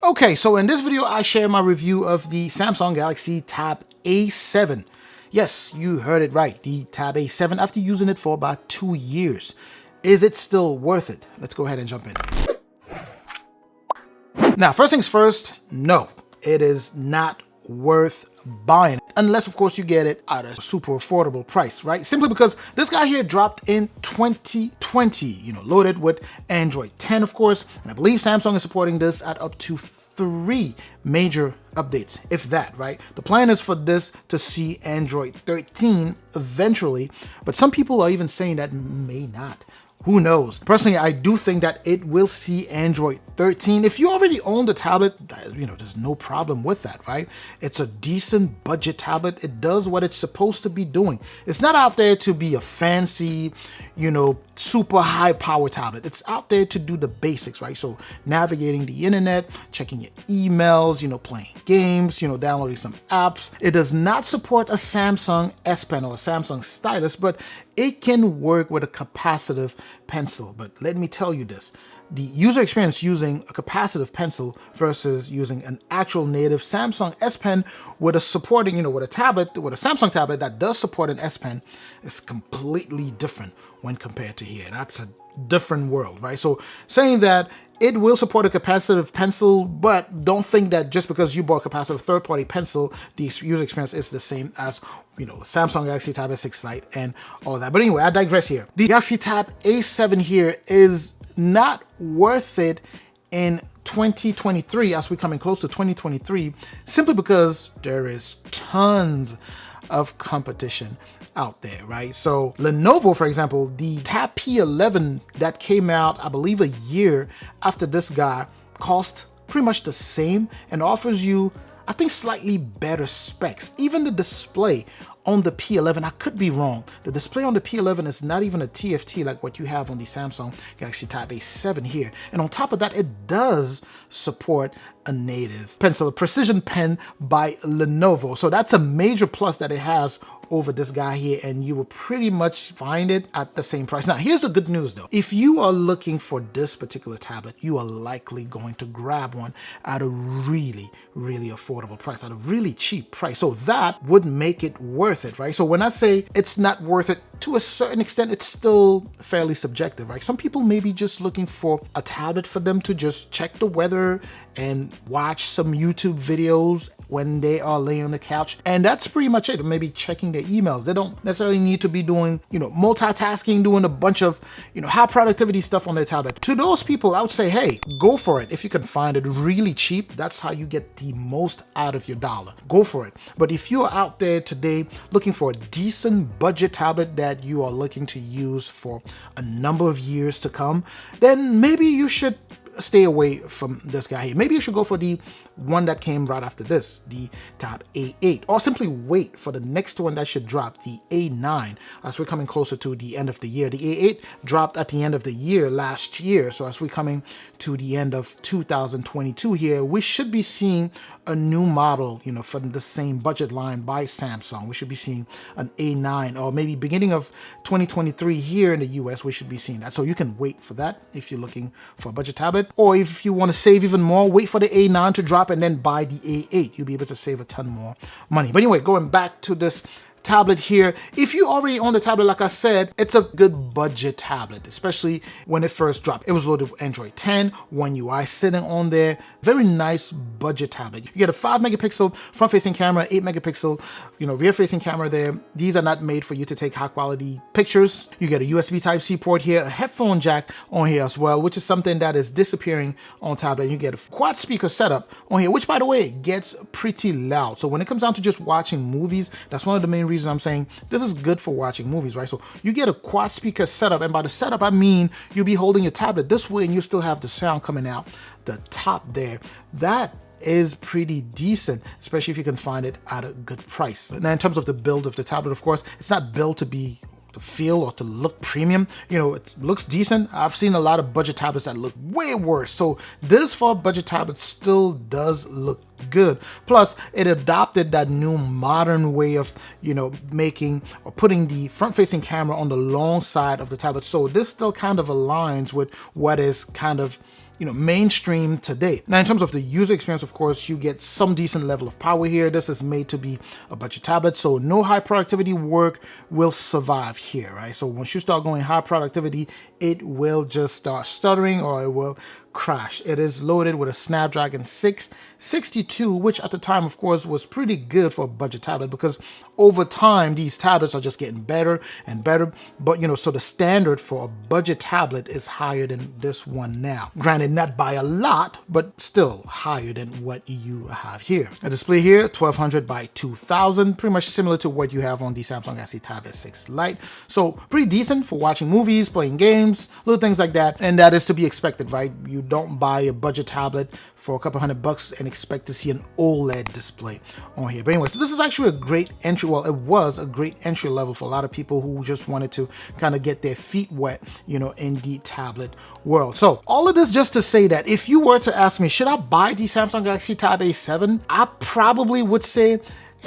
Okay, so in this video, I share my review of the Samsung Galaxy Tab A7. Yes, you heard it right, the Tab A7 after using it for about 2 years. Is it still worth it? Let's go ahead and jump in. Now, first things first, no, it is not worth buying, unless of course you get it at a super affordable price, right? Simply because this guy here dropped in 2020, loaded with Android 10, of course, and I believe Samsung is supporting this at up to 3 major updates, if that, right? The plan is for this to see Android 13 eventually, but some people are even saying that may not. Who knows? Personally, I do think that it will see Android 13. If you already own the tablet, there's no problem with that, right? It's a decent budget tablet. It does what it's supposed to be doing. It's not out there to be a fancy, super high power tablet. It's out there to do the basics, right? So navigating the internet, checking your emails, playing games, downloading some apps. It does not support a Samsung S Pen or a Samsung stylus, but it can work with a capacitive pencil. But let me tell you this, the user experience using a capacitive pencil versus using an actual native Samsung S Pen with a supporting, with a Samsung tablet that does support an S Pen is completely different when compared to here. That's a different world, right? So saying that it will support a capacitive pencil, but don't think that just because you bought a capacitive third-party pencil, the user experience is the same as, Samsung Galaxy Tab S6 Lite and all that. But anyway, I digress here. The Galaxy Tab A7 here is not worth it in 2023, as we're coming close to 2023, simply because there is tons of competition out there, right? So Lenovo, for example, the Tab P11 that came out, I believe a year after this guy, cost pretty much the same and offers you, I think, slightly better specs. Even the display on the P11, I could be wrong. The display on the P11 is not even a TFT like what you have on the Samsung Galaxy Tab A7 here. And on top of that, it does support a native pencil, a precision pen by Lenovo. So that's a major plus that it has over this guy here, and you will pretty much find it at the same price. Now, here's the good news though. If you are looking for this particular tablet, you are likely going to grab one at a really, really affordable price, at a really cheap price. So that would make it worth it, right? So when I say it's not worth it, to a certain extent, it's still fairly subjective, right? Some people may be just looking for a tablet for them to just check the weather and watch some YouTube videos when they are laying on the couch. And that's pretty much it. Maybe checking their emails. They don't necessarily need to be doing, multitasking, doing a bunch of, high productivity stuff on their tablet. To those people, I would say, hey, go for it. If you can find it really cheap, that's how you get the most out of your dollar. Go for it. But if you're out there today looking for a decent budget tablet that you are looking to use for a number of years to come, then maybe you should stay away from this guy here. Maybe you should go for the one that came right after this, the Tab A8, or simply wait for the next one that should drop, the A9, as we're coming closer to the end of the year. The A8 dropped at the end of the year last year, so as we're coming to the end of 2022 here, we should be seeing a new model, from the same budget line by Samsung. We should be seeing an A9, or maybe beginning of 2023 here in the US, we should be seeing that. So you can wait for that if you're looking for a budget tablet, or if you want to save even more, wait for the A9 to drop and then buy the A8. You'll be able to save a ton more money. But anyway, going back to this tablet here, if you already own the tablet, like I said, it's a good budget tablet, especially when it first dropped. It was loaded with Android 10, One UI sitting on there. Very nice budget tablet. You get a 5 megapixel front-facing camera, 8 megapixel, rear-facing camera there. These are not made for you to take high-quality pictures. You get a USB Type-C port here, a headphone jack on here as well, which is something that is disappearing on tablet. You get a quad speaker setup on here, which, by the way, gets pretty loud. So when it comes down to just watching movies, that's one of the main reasons I'm saying this is good for watching movies, right? So you get a quad speaker setup, and by the setup, I mean you'll be holding your tablet this way and you still have the sound coming out the top there. That is pretty decent, especially if you can find it at a good price. Now, in terms of the build of the tablet, of course, it's not built to be to feel or to look premium. It looks decent. I've seen a lot of budget tablets that look way worse. So this for a budget tablet still does look good. Plus, it adopted that new modern way of, making or putting the front-facing camera on the long side of the tablet. So this still kind of aligns with what is kind of mainstream today. Now, in terms of the user experience, of course, you get some decent level of power here. This is made to be a budget tablet, so no high productivity work will survive here, right? So once you start going high productivity, it will just start stuttering or it will crash. It is loaded with a Snapdragon 662, which at the time, of course, was pretty good for a budget tablet, because over time these tablets are just getting better and better. But so the standard for a budget tablet is higher than this one now. Granted, not by a lot, but still higher than what you have here. A display here, 1200 by 2000, pretty much similar to what you have on the Samsung Galaxy Tab S6 Lite. So pretty decent for watching movies, playing games, little things like that. And that is to be expected, right? You don't buy a budget tablet for a couple $100 and expect to see an OLED display on here. But anyway, so this is actually a great entry. Well, it was a great entry level for a lot of people who just wanted to kind of get their feet wet, in the tablet world. So all of this just to say that if you were to ask me, should I buy the Samsung Galaxy Tab A7? I probably would say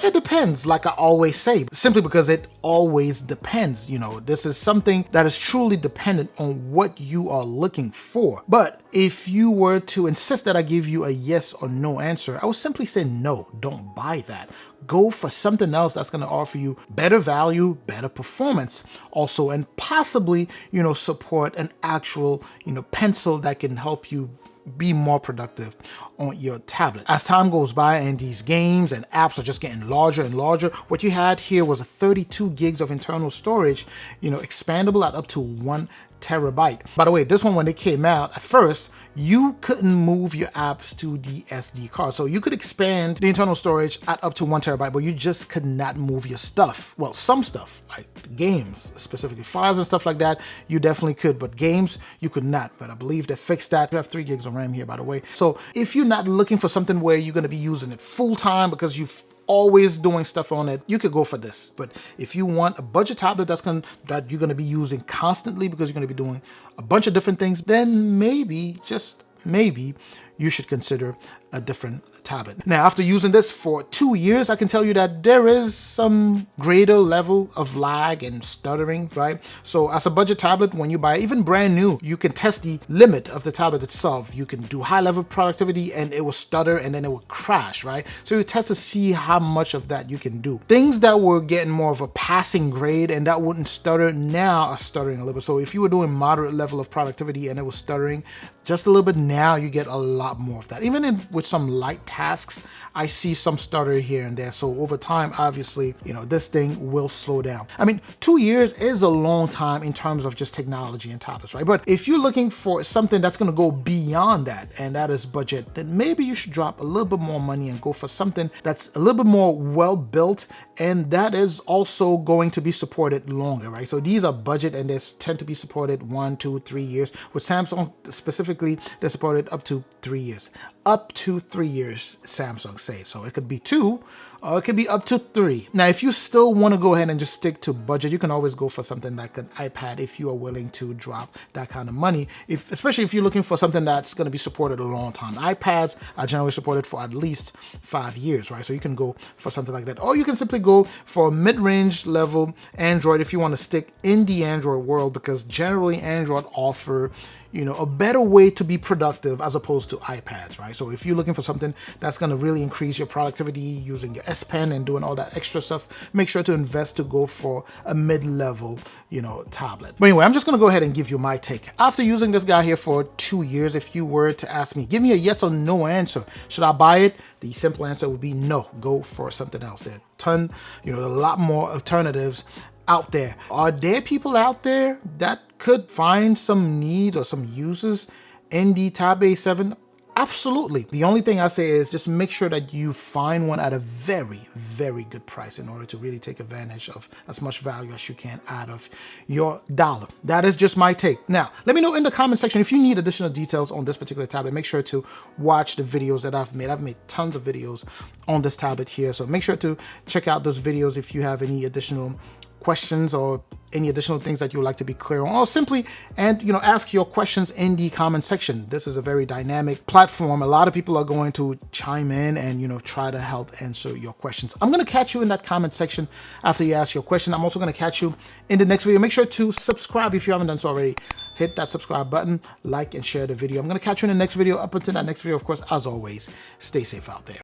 it depends, like I always say, simply because it always depends. This is something that is truly dependent on what you are looking for. But if you were to insist that I give you a yes or no answer, I would simply say no, don't buy that. Go for something else that's going to offer you better value, better performance also, and possibly, support an actual, pencil that can help you be more productive on your tablet. As time goes by and these games and apps are just getting larger and larger, what you had here was a 32 gigs of internal storage, expandable at up to 1 terabyte. By the way, this one, when it came out, at first, you couldn't move your apps to the SD card. So you could expand the internal storage at up to 1 terabyte, but you just could not move your stuff. Well, some stuff, like games, specifically files and stuff like that, you definitely could, but games, you could not. But I believe they fixed that. You have 3 gigs of RAM here, by the way. So if you're not looking for something where you're going to be using it full time because you've always doing stuff on it, you could go for this. But if you want a budget tablet that you're gonna be using constantly because you're gonna be doing a bunch of different things, then maybe, just maybe, you should consider a different tablet. Now, after using this for 2 years, I can tell you that there is some greater level of lag and stuttering, right? So as a budget tablet, when you buy even brand new, you can test the limit of the tablet itself. You can do high level productivity and it will stutter and then it will crash, right? So you test to see how much of that you can do. Things that were getting more of a passing grade and that wouldn't stutter now are stuttering a little bit. So if you were doing moderate level of productivity and it was stuttering just a little bit, now you get a lot more of that. Even with some light tasks, I see some stutter here and there. So over time, obviously, this thing will slow down. I mean, 2 years is a long time in terms of just technology and tablets, right? But if you're looking for something that's going to go beyond that, and that is budget, then maybe you should drop a little bit more money and go for something that's a little bit more well built, and that is also going to be supported longer, right? So these are budget and they tend to be supported 1, 2, 3 years. With Samsung specifically, they're supported up to 3 years. Up to 3 years, Samsung say. So it could be 2 or it could be up to 3. Now, if you still want to go ahead and just stick to budget, you can always go for something like an iPad if you are willing to drop that kind of money. Especially if you're looking for something that's going to be supported a long time. iPads are generally supported for at least 5 years, right? So you can go for something like that. Or you can simply go for a mid-range level Android if you want to stick in the Android world, because generally Android offer a better way to be productive as opposed to iPads, right? So if you're looking for something that's going to really increase your productivity using your S Pen and doing all that extra stuff, make sure to invest to go for a mid-level, tablet. But anyway, I'm just going to go ahead and give you my take. After using this guy here for 2 years, if you were to ask me, give me a yes or no answer, should I buy it? The simple answer would be no. Go for something else. There are a lot more alternatives out there. Are there people out there that could find some need or some uses in the Tab A7? Absolutely. The only thing I say is just make sure that you find one at a very, very good price in order to really take advantage of as much value as you can out of your dollar. That is just my take. Now, let me know in the comment section if you need additional details on this particular tablet. Make sure to watch the videos that I've made. I've made tons of videos on this tablet here, so make sure to check out those videos if you have any additional questions or any additional things that you would like to be clear on, or simply ask your questions in the comment section. This is a very dynamic platform. A lot of people are going to chime in and try to help answer your questions. I'm going to catch you in that comment section after you ask your question. I'm also going to catch you in the next video. Make sure to subscribe if you haven't done so already. hit that subscribe button, like and share the video. I'm gonna catch you in the next video. Up until that next video, of course, as always, stay safe out there.